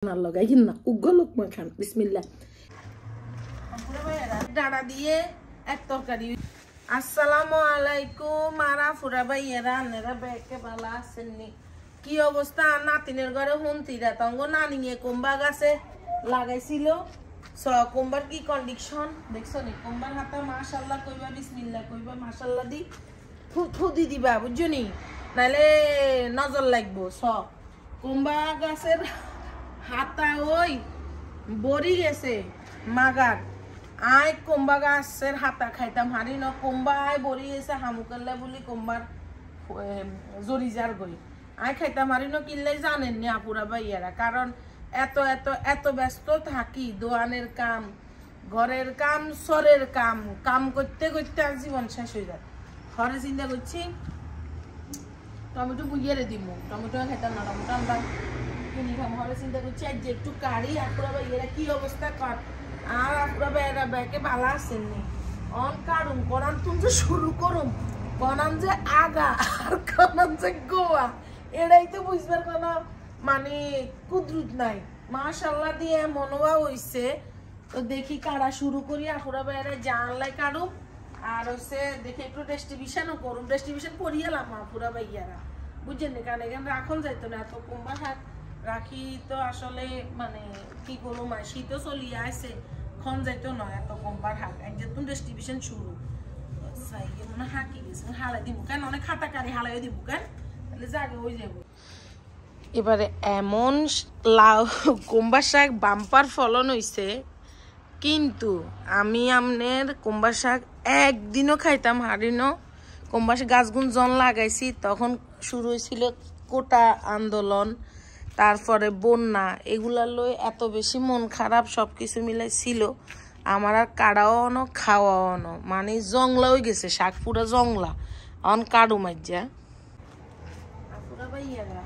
না উগ্র লোকমা খান বিসমিল্লাহ ডাড়া দিয়ে এক তরকারি। আসসালামু আলাইকুম মারা ফুরা ভাইয়েরা আনেরা বেকে ভালো আছেননি? কি অবস্থা? নাতিনের ঘরে হুন্তিরা তঙ্গ নানিয়ে কুম্বা গাছে লাগাইছিল কুম্বার কি কন্ডিশন দেখছো নি? কুম্বার হাতে মাশাআল্লাহ কইবা বিসমিল্লাহ কইবা মাশাআল্লাহ দি থুদি দিবা বুঝছো নি, নাইলে নজর লাগবো। কুম্বা গাছের হাতা ওই বড়ি গেছে মাগার আয় কুম্বা গাছের হাতা খাইতাম হারি ন কুম্বা আয় বড়ি গেছে হামুকাল্লা বলি কুম্বার জরি যার গই আয় খাইতাম হারি ন কিনলে জানেন নি আপুরা ভাইয়ারা, কারণ এত এত এত ব্যস্ত থাকি দোয়ানের কাম ঘরের কাম সরের কাম কাম করতে করতে আর জীবন শেষ হয়ে যায়। ঘরে চিন্তা করছি টমেটো বুঝিয়ে দিব, টমেটো খাইতাম না, টমেটো আমরা কিনি খাম। ঘরে চিন্তা করছি আজ একটু কাড়ি আপুরা ভাইয়েরা কি অবস্থা কর আর আপুরা ভাইয়েরা ব্যাকে ভালো আসেননি অন কারুম করান তুমি যে শুরু করুম কনান যে আগা আর কনান যে গোয়া এটাই তো বুঝবার কোনো মানে কুদরত নাই। মাশাআল্লাহ দিয়ে মনোয়া হইছে তো দেখি কাড়া শুরু করি আপুরা ভাইয়েরা জানলাই কাড়ুম আর হচ্ছে দেখি একটু ডিস্ট্রিবিউশনও করুম, ডিস্ট্রিবিউশন করিয়ালাম আপুরা ভাইয়ারা বুঝছেন না, কারণ এখানে রাখন যাইতো না এত কুম্বা হাত রাখি তো আসলে মানে কি করবো মানে শীতও চলিয়ে আসে খন যাইতো নয় এত কুম্বার হাক একদম ডিস্ট্রিবিউশন শুরু মনে হাঁকি গেছে হালাই দিব কেন অনেক খাতা কারি হালাই দিব কেন তাহলে জাগে হয়ে যাব। এবারে এমন লাউ কুম্বার শাক বাম্পার ফলন হইছে, কিন্তু আমি আমনের কুম্বার শাক একদিনও খাইতাম হারিনো। কুম্বার শাক গাছগুন জন লাগাইছি তখন শুরু হয়েছিল কোটা আন্দোলন, তারপরে বন্যা, এগুলা লই এত বেশি মন খারাপ সবকিছু মিলাই ছিল আমার আর কাড়াও আনো খাওয়াও আনো মানে জংলা হয়ে গেছে শাক পুরা জংলা অন কাড়ু মাইজা পুরা ভাইয়ারা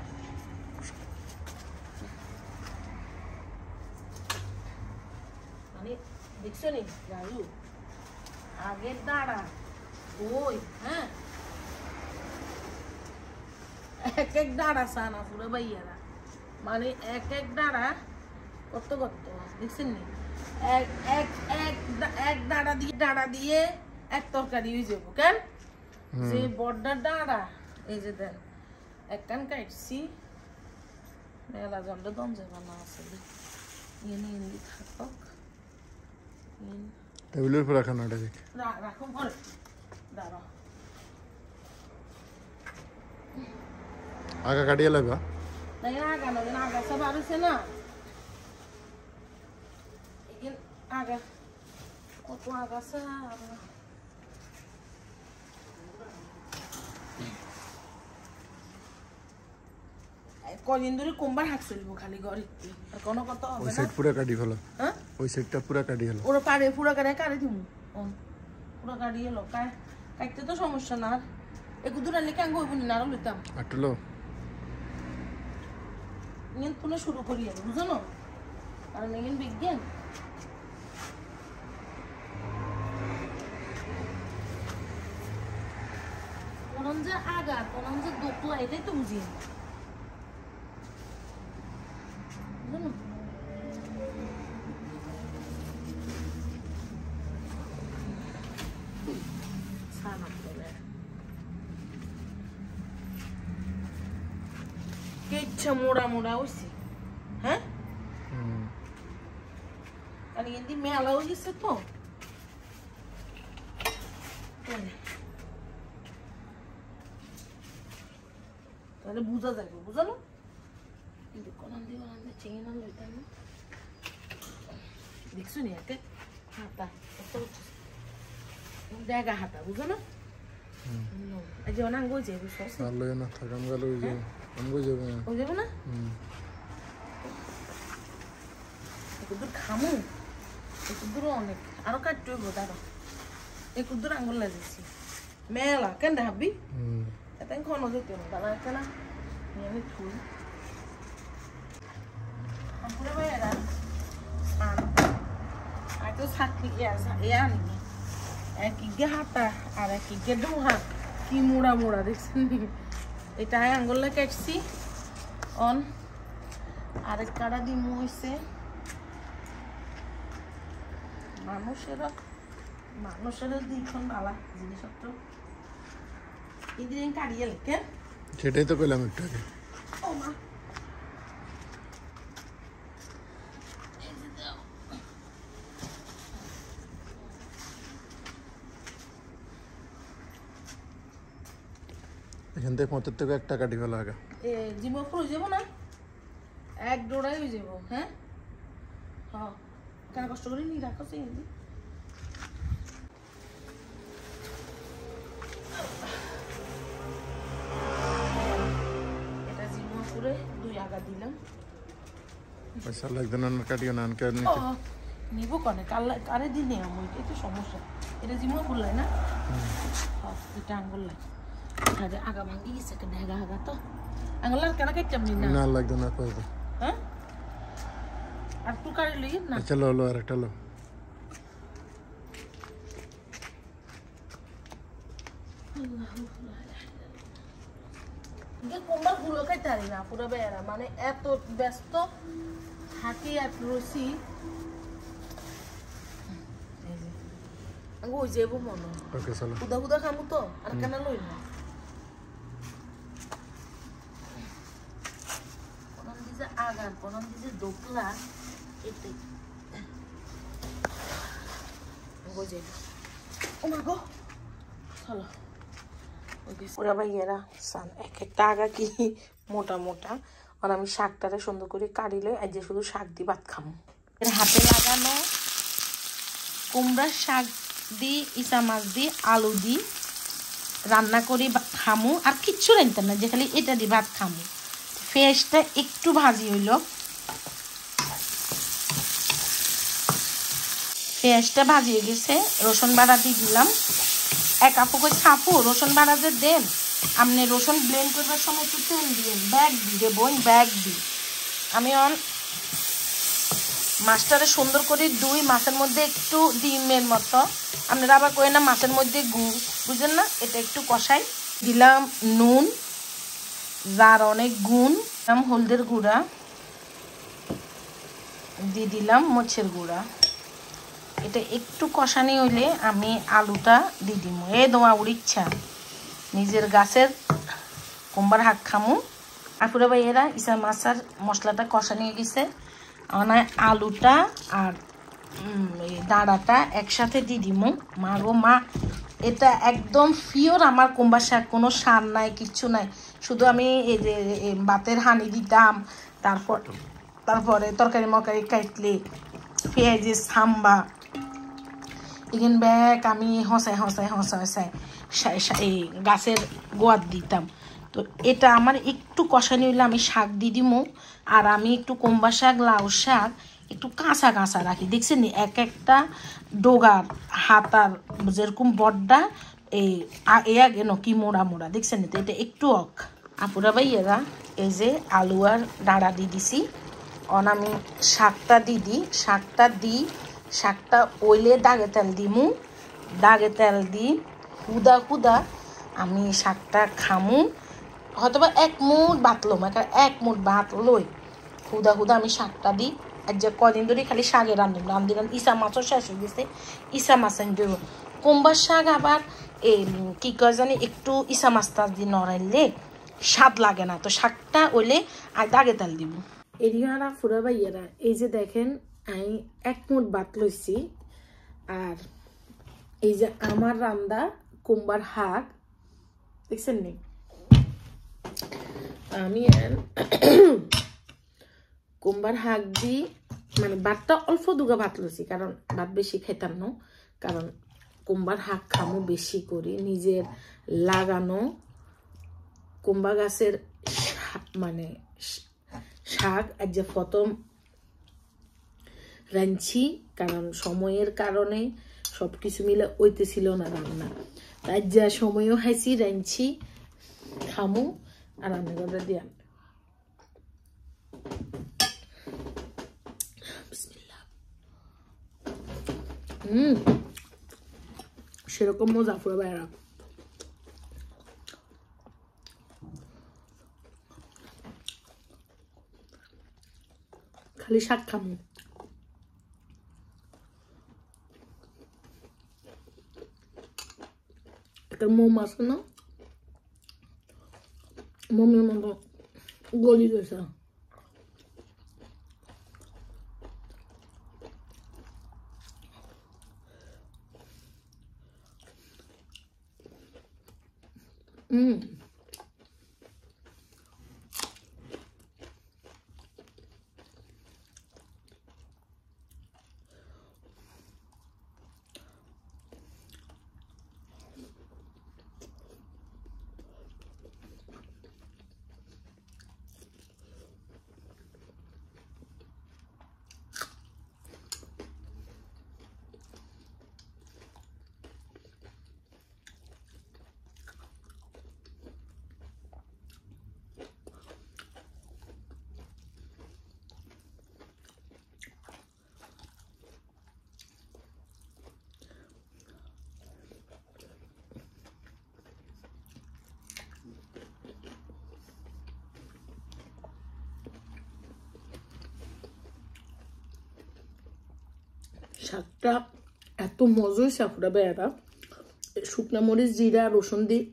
মানে দেখছো নি রাজু আগের দাঁড়া ওই হ্যাঁ এক এক দাঁড়া সানা পুরা ভাইয়ারা মানে এক এক দাঁড়া কত কত দেখছেন নি এক এক এক এক দাঁড়া দিয়ে এক তরকারি হয়ে যাবো কেন যে বড়টার দাঁড়া এই যে দেন এক কান কাটছি মেলা জলটা দম যাবে না আসলে নিয়ে থাকক টেবিলের উপর রাখা না রাখুন ঘরে দাঁড়া আগা কাটিয়ে লাগা नहीं आगा ना ना आगा सब आगे से ना लेकिन आगा वो तो आगा से কলিন্দুরি কোম্বার হাক চলিব খালি গরিতে আর কোন কত হবে না ওই সেট পুরো কাটি ফেলো হ্যাঁ ওই সেটটা পুরো কাটি হলো ওরা কাটে পুরো কাটে দিমু পুরো কাটি হলো কাটতে তো সমস্যা না একটু দূরে লিখে আঙ্গ হইব না আর লইতাম আটলো নিন পুনে শুরু করি আর বুঝনো কারণ এগিন বিজ্ঞান কোন যে আগা কোন যে দোকলা এটাই তো বুঝি বুঝনো সানা বলে কেচ্ছা মোড়া মোড়া হইছে হ্যাঁ আর এদি মেলা হয়ে গেছে তো তাহলে বুঝা যাবে বুঝালো কিন্তু কোনান দিয়ে চিনি না লইতাম না দেখছো নি একে হাতা দেখা হাতা বুঝো না এই যে অনাঙ্গ যাবে সব লই না থাকাম গেল ওই যে আমগো যাবে না ওই যাবে না একটু খামু একটু দূর অনেক আরো কাটতে হইব দাঁড়ো একটু দূর আঙুল লাগিয়েছি মেলা কেন ভাববি এত ঘন যেতে না দাঁড়া একটা না নিয়ে থুই পুরো ভাইয়েরা আর তো ছাকলি ইয়া নিবি এক ইগে হাতা আর এক ইগে ডোহা কি মোড়া মোড়া দেখছেন এটা আঙুল কাটছি অন আরেক কাড়া দিমু হইছে মানুষের দিখন ভালা জিনিসপত্র এদিন কাড়িয়ে লেখে সেটাই তো পেলাম একটু আগে ও মা এখান থেকে 75 টাকা কাটি ফেলা আগে জিমো ফুল হয়ে যাবো না এক ডোড়াই হয়ে যাবো হ্যাঁ হ্যাঁ কেন কষ্ট করে নিয়ে রাখো সেই এটা জিমো করে 2 আগা দিলাম পয়সা লাগবে না কাটিও না আনকে নিতে নিব কনে কারে দিনে আমি এটা সমস্যা এটা জিমো ফুল না হ্যাঁ এটা আঙ্গুল লাগে ada agak mandi sekedar agak tuh anglar karena kecam nih না লাগবে না পারবে হ্যাঁ আর তুই কারি লই না চলো লো আর একটা লো গে কোমর গুলো খাইতারি না পুরো বেরা মানে এত ব্যস্ত থাকি আর রসি আঙ্গো যাবো মনে ওকে চলো উদা খামু তো আর কেন লই না agar konon dice dokla itu goje oh my god চলো ওরা ভাইয়েরা সান এক একটা আগা কি মোটা মোটা আর আমি শাকটারে সুন্দর করে কাটিলে আজ যে শুধু শাক দিয়ে ভাত খামো এর হাতে লাগানো কুমড়ার শাক দিয়ে ইসা মাছ দিয়ে আলু দিয়ে রান্না করি খামু আর কিচ্ছু রাখতাম না যে খালি এটা দিয়ে ভাত খামু পেঁয়াজটা একটু ভাজি হইল পেঁয়াজটা ভাজি হয়ে গেছে রসুন বাটা দিয়ে দিলাম এক আপু কই আপু রসুন বাটা যে দেন আপনি রসুন ব্লেন্ড করবার সময় একটু তেল দিন ব্যাগ দিয়ে বোন ব্যাগ দিই আমি মাছটারে সুন্দর করে দুই মাছের মধ্যে একটু ডিমের মতো আপনারা আবার কই না মাছের মধ্যে বুঝেন না এটা একটু কষাই দিলাম নুন যার অনেক গুণ হলদের গুঁড়া দিয়ে দিলাম মরিচের গুঁড়া এটা একটু কষানি হইলে আমি আলুটা দিয়ে দিব এ দোয়া উড়িচ্ছা নিজের গাছের কুমড়ার হাক খামু আপুরা ভাইয়েরা ইসা মাছার মশলাটা কষানি হয়ে গেছে আমার আলুটা আর দাঁড়াটা একসাথে দিয়ে দিব মা গো মা এটা একদম পিওর আমার কুমড়া শাক কোনো সার নাই কিচ্ছু নাই শুধু আমি এই যে ভাতের হাঁড়ি দিতাম তারপরে তরকারি মরকারি কাটলে পেঁয়াজের সাম্বা এখান ব্যাগ আমি হসাই এই গাছের গোয়াত দিতাম তো এটা আমার একটু কষানি হইলে আমি শাক দিয়ে দিব আর আমি একটু কুমড়া শাক লাউ শাক একটু কাঁচা কাঁচা রাখি দেখছেন এক একটা ডোগার হাতার যেরকম বড্ডা এই আগে কি মোড়া মোড়া দেখছেন তো এটা একটু আপুরা ভাইয়েরা এই যে আলু আর ডাঁড়া দিয়ে দিছি আমি শাকটা দিই শাকটা ওইলে দাগে তেল দিমু দাগে তেল দিই হুদা আমি শাকটা খামু হয়তো বা 1 মুঠ ভাত লম এক মুঠ ভাত লই হুদা আমি শাকটা দিই আর যে কদিন ধরে খালি শাকে রান্ধিলাম ইসা মাছও শেষ হয়ে গেছে ইসা মাছ আনি দেব কুমড়া শাক আবার এই কি কয় জানি একটু ইসা মাছটা দিয়ে নড়াইলে স্বাদ লাগে না তো শাকটা ওইলে আর দাগে তেল দিব এরিয়ারা ফুরা ভাইয়েরা এই যে দেখেন আমি 1 মুঠ ভাত লইছি আর এই যে আমার রান্দা কুমড়ার হাক দেখছেন নি আমি কুমড়ার হাক দি মানে ভাতটা অল্প দুগা ভাত লইছি কারণ ভাত বেশি খাইতাম না কারণ কুমড়ার হাক খামো বেশি করি নিজের লাগানো কুমড়া গাছের মানে শাক আর যে প্রথম রাঁধছি কারণ সময়ের কারণে সবকিছু মিলে ওইতেছিল না রান্না তাই যা সময়ও হাইছি রাঁধছি খামু আর রান্না করে দিয়া সেরকম মজা পুরো বাইরা খালি শাক খামু একটা মোম আছে না মোমের মতো গলি গেছে শাকটা এত মজা হয়েছে আপনারা এটা শুকনা মরিচ জিরা রসুন দিয়ে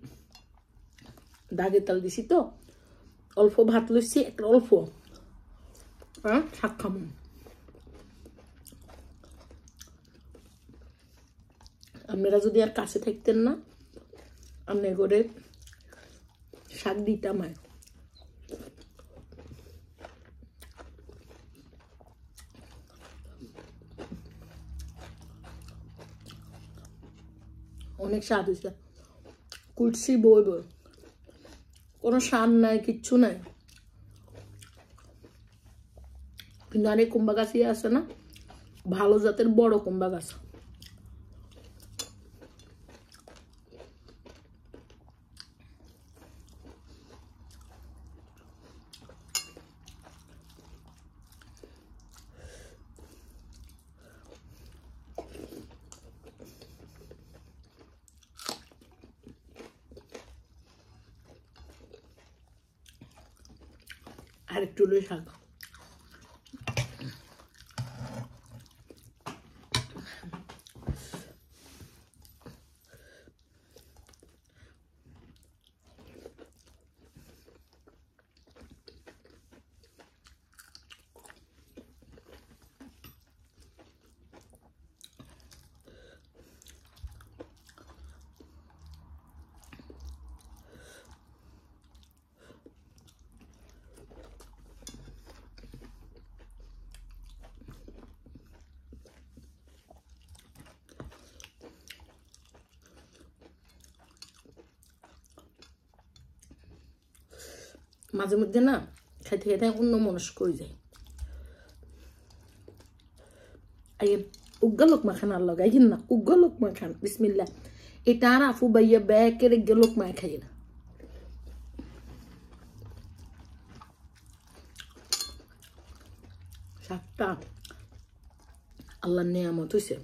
দাগে তাল দিছি তো অল্প ভাত লইছি একটা অল্প শাক খামু আপনারা যদি আর কাছে থাকতেন না আপনি করে শাক দিতাম অনেক স্বাদ হয়েছে কুটছি বই বই কোনো স্বাদ নাই কিচ্ছু নাই কিন্তু অনেক কুম্বা গাছ আছে না ভালো জাতের বড় কুম্বা গাছ আর একটু লই শাক মাঝে মধ্যে না খাইতে খাইতে অন্য মনস্ক হয়ে যায় উগ্গা লোকমা খান আর লগাই না উগ্গা লোকমা খান বিসমিল্লাহ এটা আর আফু বাইয়া ব্যাকের গে লোকমা খাই না শাকটা আল্লাহর নিয়ামত হয়েছে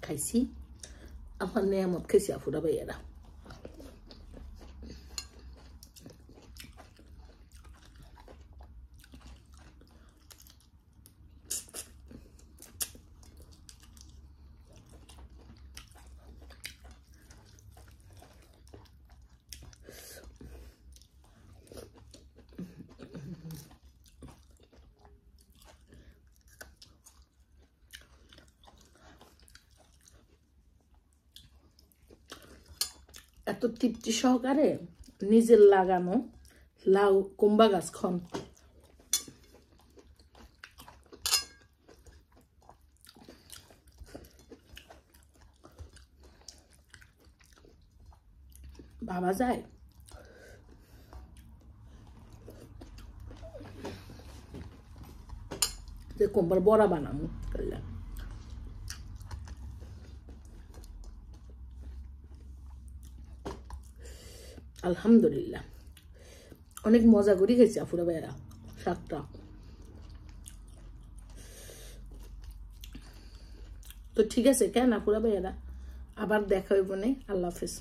খাইছি আমার নিয়ামত খাইছি আফুরা ভাইয়েরা এত তৃপ্তি সহকারে নিজের লাগানো লাউ কুম্বা গাছ খন বাবা যায় যে কুম্বার বড়া বানাবো করলাম আলহামদুলিল্লাহ অনেক মজা করে খেয়েছি আপুরা ভাইয়েরা শাকটা তো ঠিক আছে কেন আপুরা ভাইয়েরা আবার দেখা হইব না আল্লাহ হাফেজ